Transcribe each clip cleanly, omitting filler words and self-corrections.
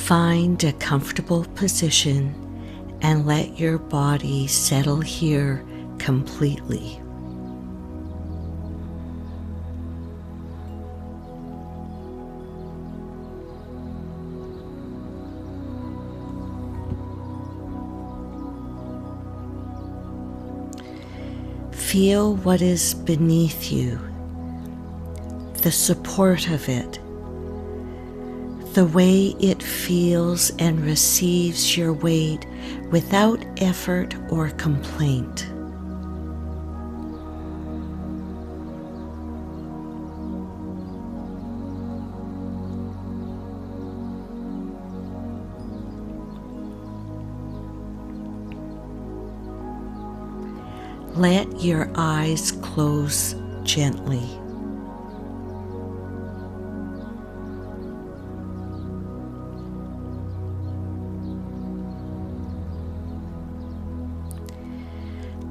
Find a comfortable position and let your body settle here completely. Feel what is beneath you, the support of it, the way it feels and receives your weight without effort or complaint. Let your eyes close gently.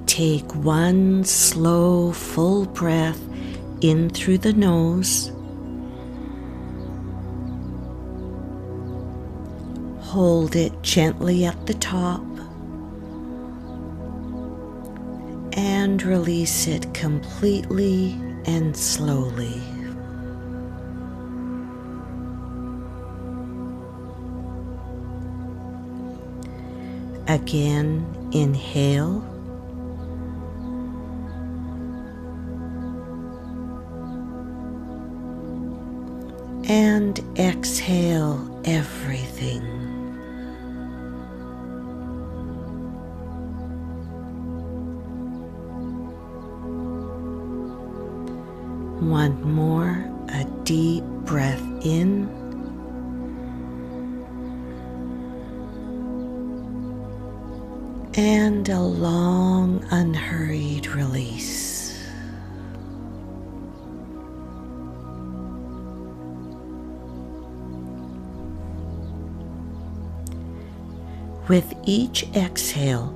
Take one slow, full breath in through the nose. Hold it gently at the top. And release it completely and slowly. Again, inhale. And exhale everything. One more, a deep breath in. And a long, unhurried release. With each exhale,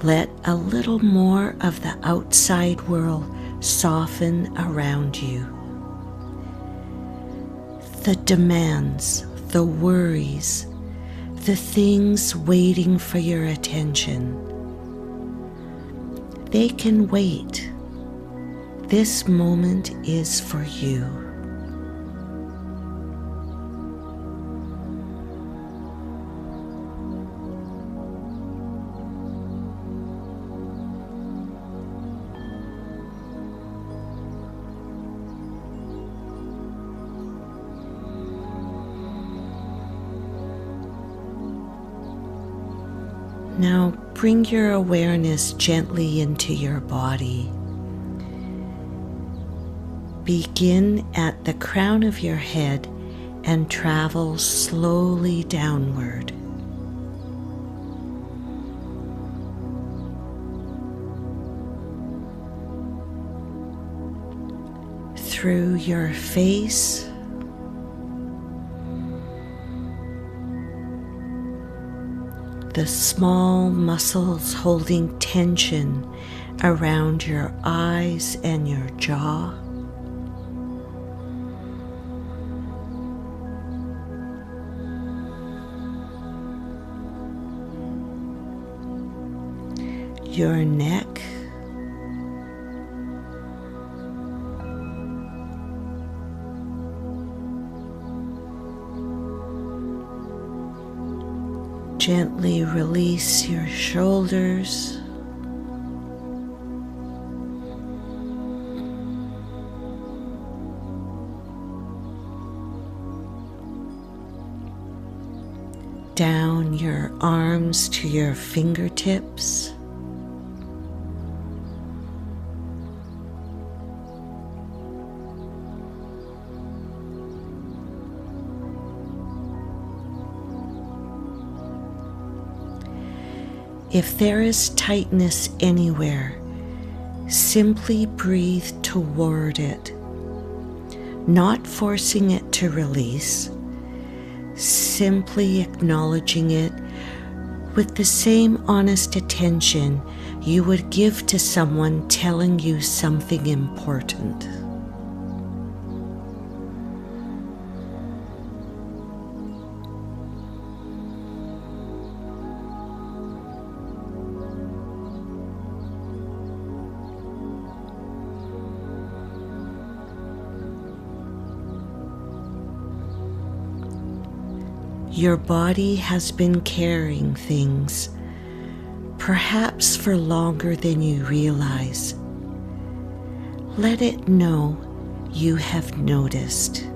let a little more of the outside world soften around you. The demands, the worries, the things waiting for your attention. They can wait. This moment is for you. Now bring your awareness gently into your body. Begin at the crown of your head and travel slowly downward. Through your face, the small muscles holding tension around your eyes and your jaw. Your neck. Gently release your shoulders. Down your arms to your fingertips. If there is tightness anywhere, simply breathe toward it, not forcing it to release, simply acknowledging it with the same honest attention you would give to someone telling you something important. Your body has been carrying things, perhaps for longer than you realize. Let it know you have noticed.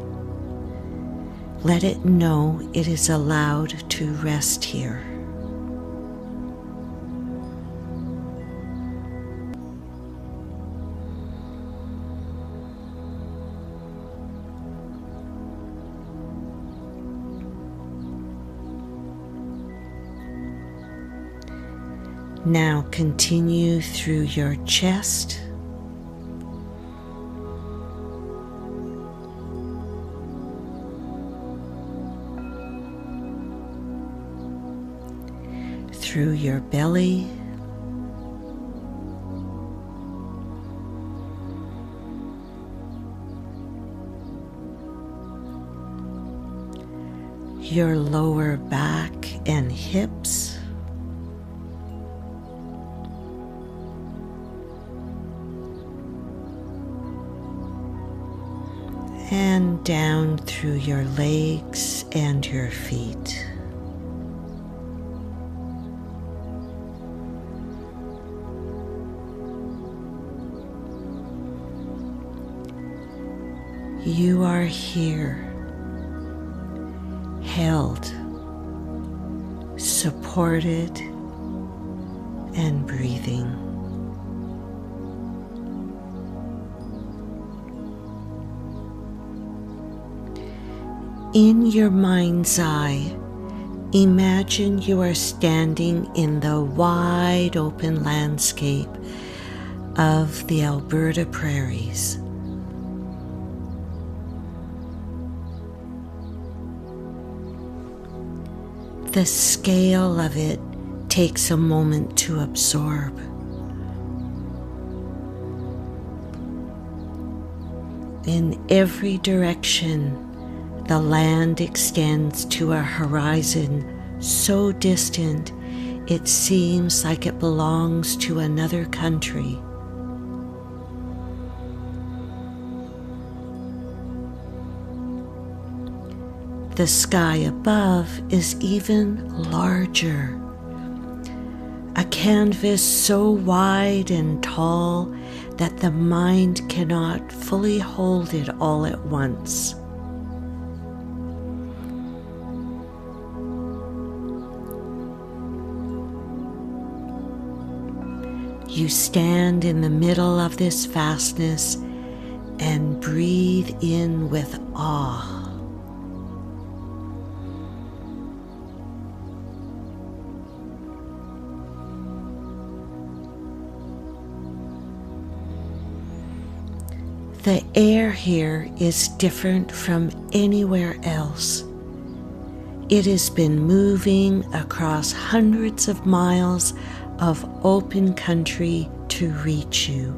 Let it know it is allowed to rest here. Now continue through your chest, through your belly, your lower back and hips, and down through your legs and your feet. You are here, held, supported, and breathing. In your mind's eye, imagine you are standing in the wide open landscape of the Alberta prairies. The scale of it takes a moment to absorb. In every direction, the land extends to a horizon so distant it seems like it belongs to another country. The sky above is even larger, a canvas so wide and tall that the mind cannot fully hold it all at once. You stand in the middle of this vastness and breathe in with awe. The air here is different from anywhere else. It has been moving across hundreds of miles of open country to reach you.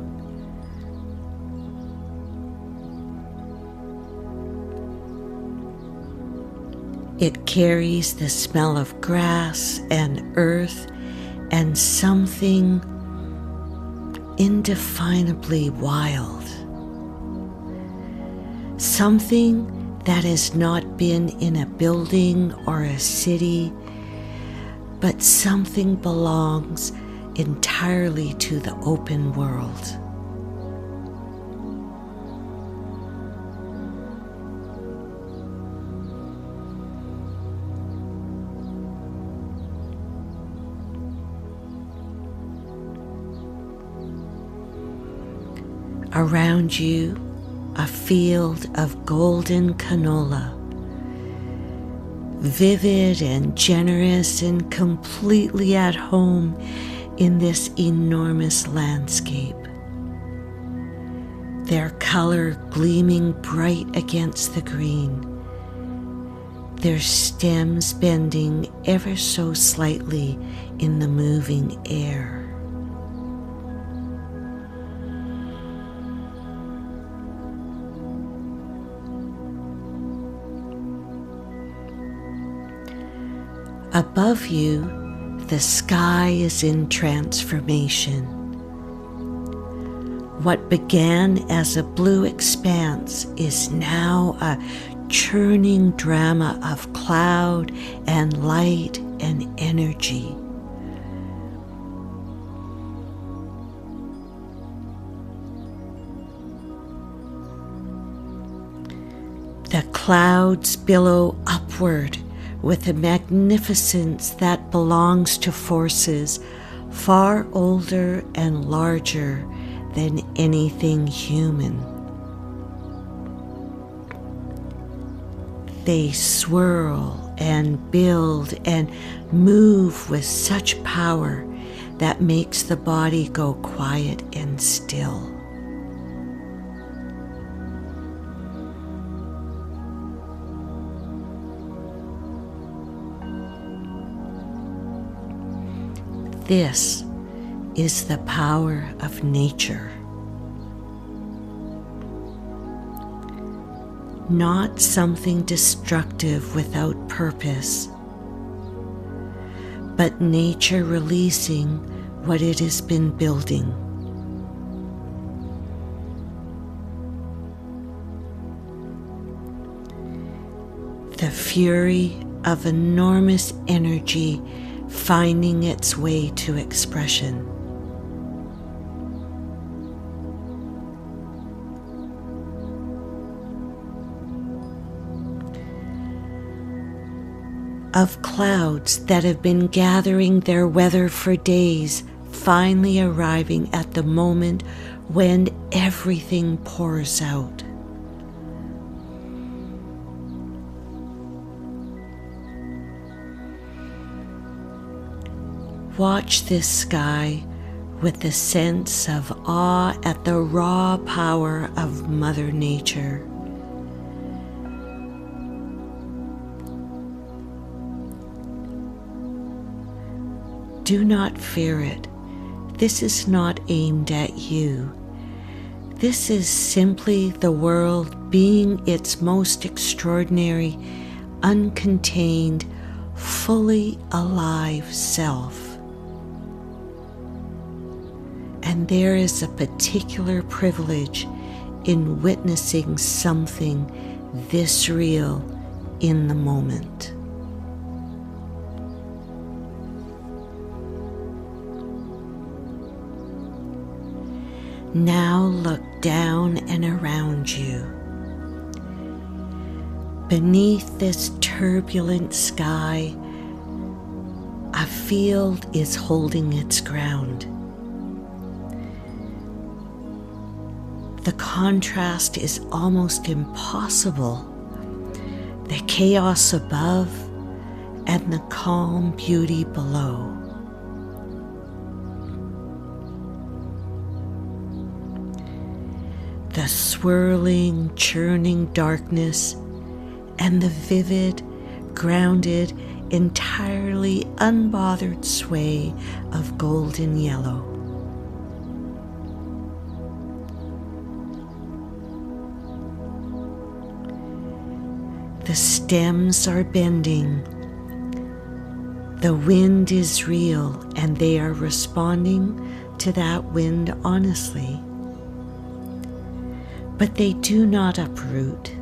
It carries the smell of grass and earth and something indefinably wild. Something that has not been in a building or a city, but something belongs entirely to the open world. Around you, a field of golden canola, vivid and generous and completely at home in this enormous landscape. Their color gleaming bright against the green, their stems bending ever so slightly in the moving air. Above you, the sky is in transformation. What began as a blue expanse is now a churning drama of cloud and light and energy. The clouds billow upward with a magnificence that belongs to forces far older and larger than anything human. They swirl and build and move with such power that makes the body go quiet and still. This is the power of nature. Not something destructive without purpose, but nature releasing what it has been building. The fury of enormous energy finding its way to expression. Of clouds that have been gathering their weather for days, finally arriving at the moment when everything pours out. Watch this sky with a sense of awe at the raw power of Mother Nature. Do not fear it. This is not aimed at you. This is simply the world being its most extraordinary, uncontained, fully alive self. And there is a particular privilege in witnessing something this real in the moment. Now look down and around you. Beneath this turbulent sky, a field is holding its ground. The contrast is almost impossible. The chaos above and the calm beauty below. The swirling, churning darkness and the vivid, grounded, entirely unbothered sway of golden yellow. The stems are bending. The wind is real, and they are responding to that wind honestly. But they do not uproot.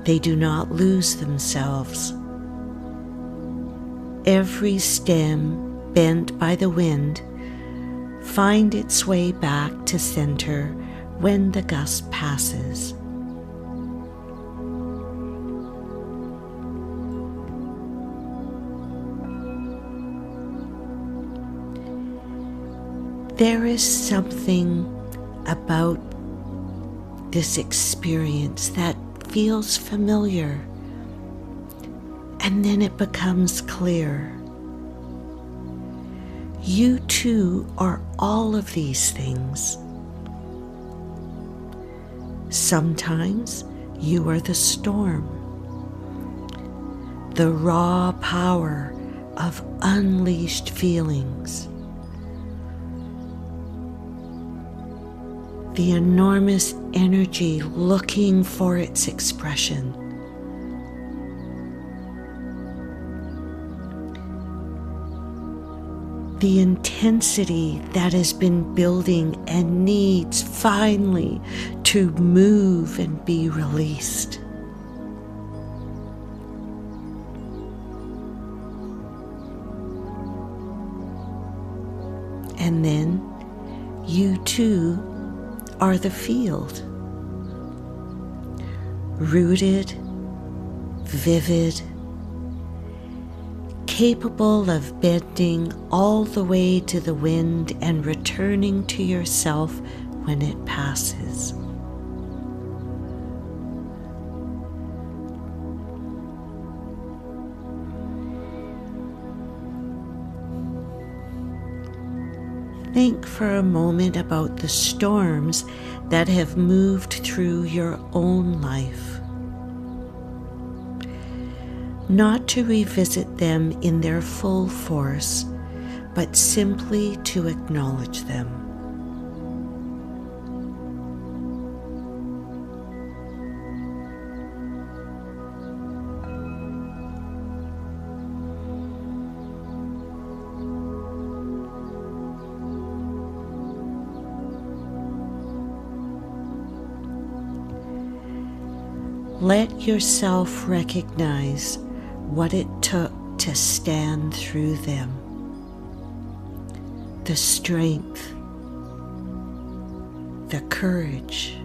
They do not lose themselves. Every stem bent by the wind finds its way back to center when the gust passes. There is something about this experience that feels familiar, and then it becomes clear. You too are all of these things. Sometimes you are the storm, the raw power of unleashed feelings. The enormous energy looking for its expression. the intensity that has been building and needs finally to move and be released. And then you too are the field, rooted, vivid, capable of bending all the way to the wind and returning to yourself when it passes. Think for a moment about the storms that have moved through your own life. Not to revisit them in their full force, but simply to acknowledge them. Let yourself recognize what it took to stand through them. The strength, the courage,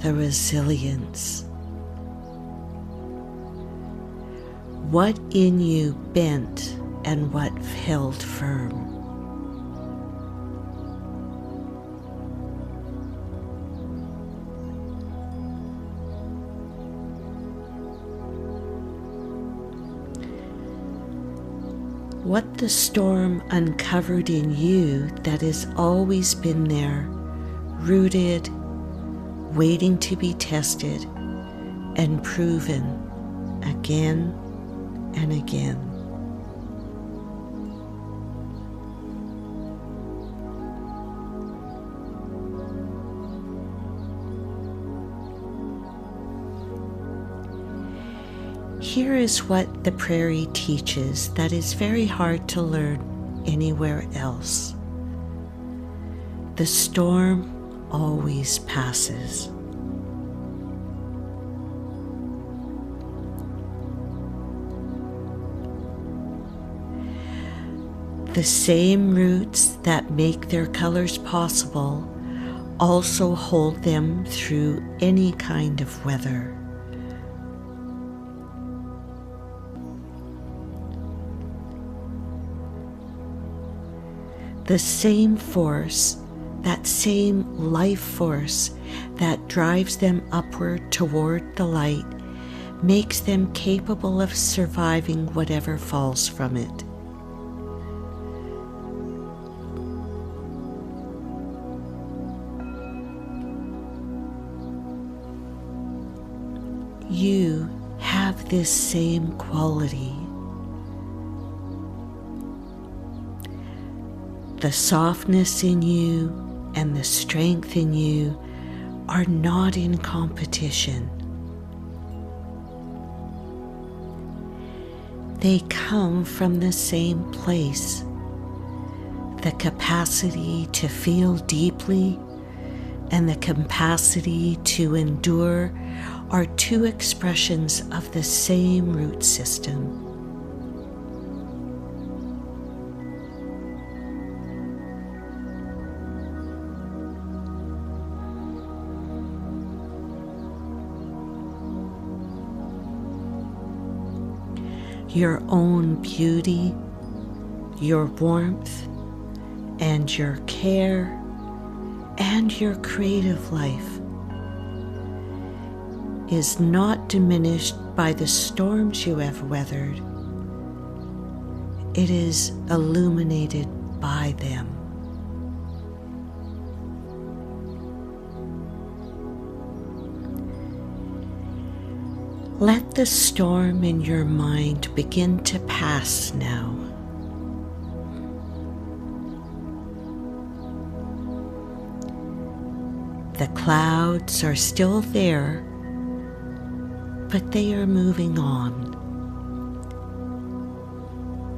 the resilience. What in you bent and what held firm? What the storm uncovered in you that has always been there, rooted, waiting to be tested and proven again and again. Here is what the prairie teaches that is very hard to learn anywhere else. The storm always passes. The same roots that make their colors possible also hold them through any kind of weather. The same force, that same life force that drives them upward toward the light, makes them capable of surviving whatever falls from it. You have this same quality. The softness in you and the strength in you are not in competition. They come from the same place. The capacity to feel deeply and the capacity to endure are two expressions of the same root system. Your own beauty, your warmth, and your care, and your creative life is not diminished by the storms you have weathered. It is illuminated by them. Let the storm in your mind begin to pass now. The clouds are still there, but they are moving on.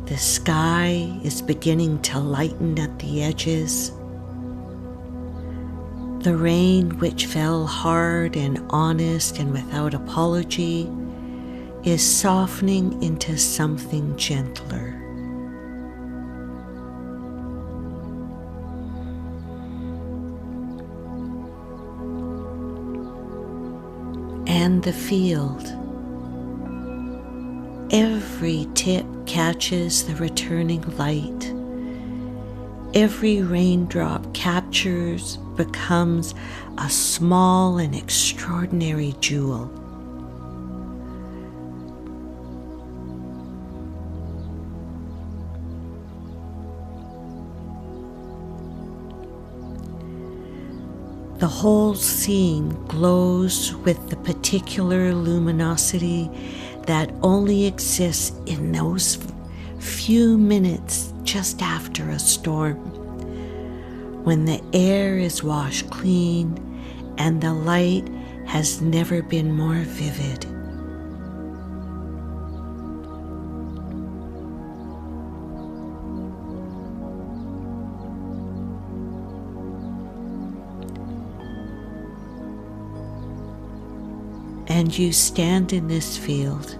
The sky is beginning to lighten at the edges. The rain, which fell hard and honest and without apology, is softening into something gentler. And the field. Every tip catches the returning light. Every raindrop captures, becomes a small and extraordinary jewel. The whole scene glows with the particular luminosity that only exists in those few minutes just after a storm, when the air is washed clean and the light has never been more vivid. And you stand in this field,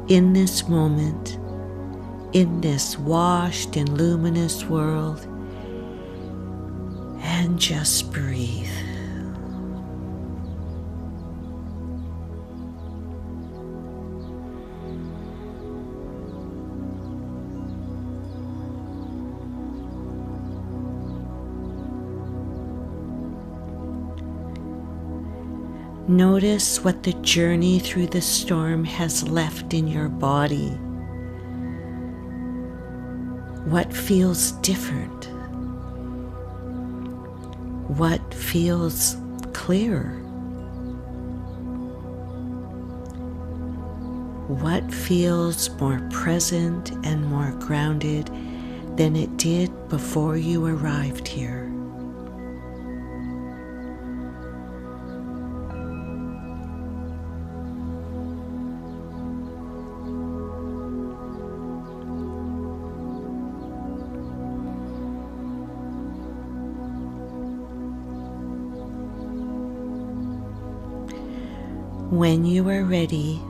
in this moment, in this washed and luminous world, and just breathe. Notice what the journey through the storm has left in your body. What feels different? What feels clearer? What feels more present and more grounded than it did before you arrived here? When you are ready,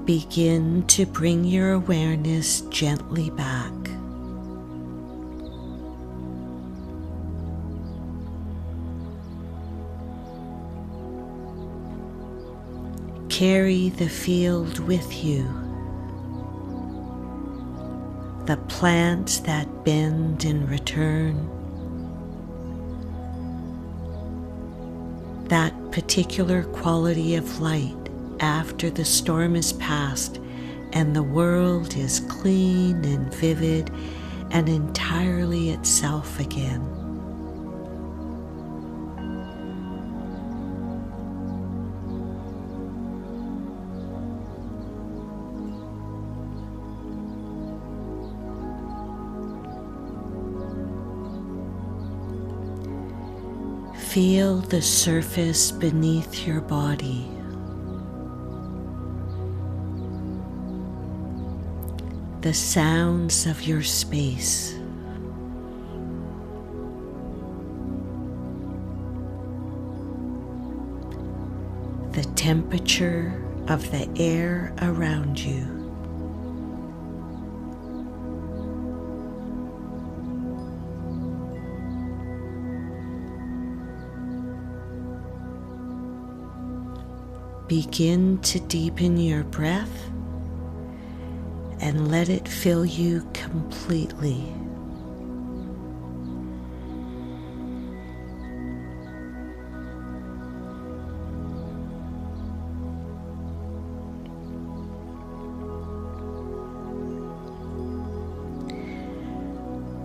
begin to bring your awareness gently back. Carry the field with you. The plants that bend and return. That particular quality of light after the storm is past and the world is clean and vivid and entirely itself again. Feel the surface beneath your body. The sounds of your space. The temperature of the air around you. Begin to deepen your breath and let it fill you completely.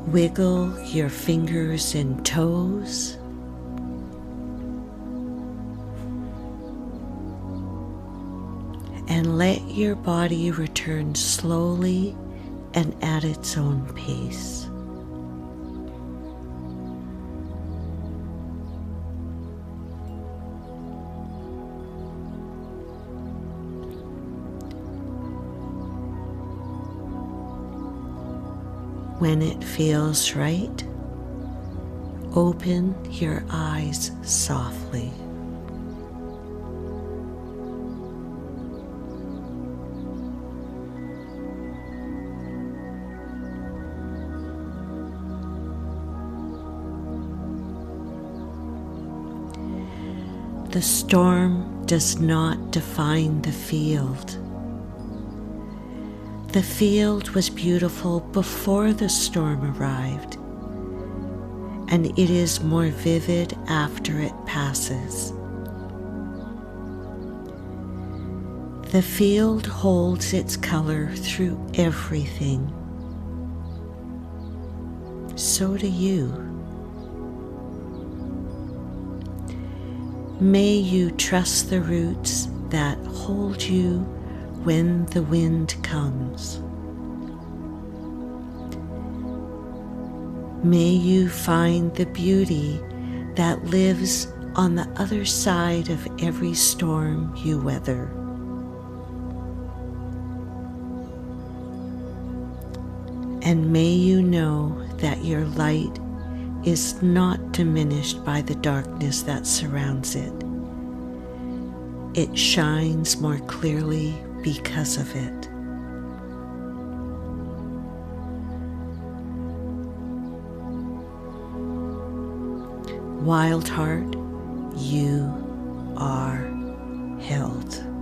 Wiggle your fingers and toes. And let your body return slowly and at its own pace. When it feels right, open your eyes softly. The storm does not define the field. The field was beautiful before the storm arrived, and it is more vivid after it passes. The field holds its color through everything. So do you. May you trust the roots that hold you when the wind comes. May you find the beauty that lives on the other side of every storm you weather. And may you know that your light is not diminished by the darkness that surrounds it. It shines more clearly because of it. Wild heart, you are held.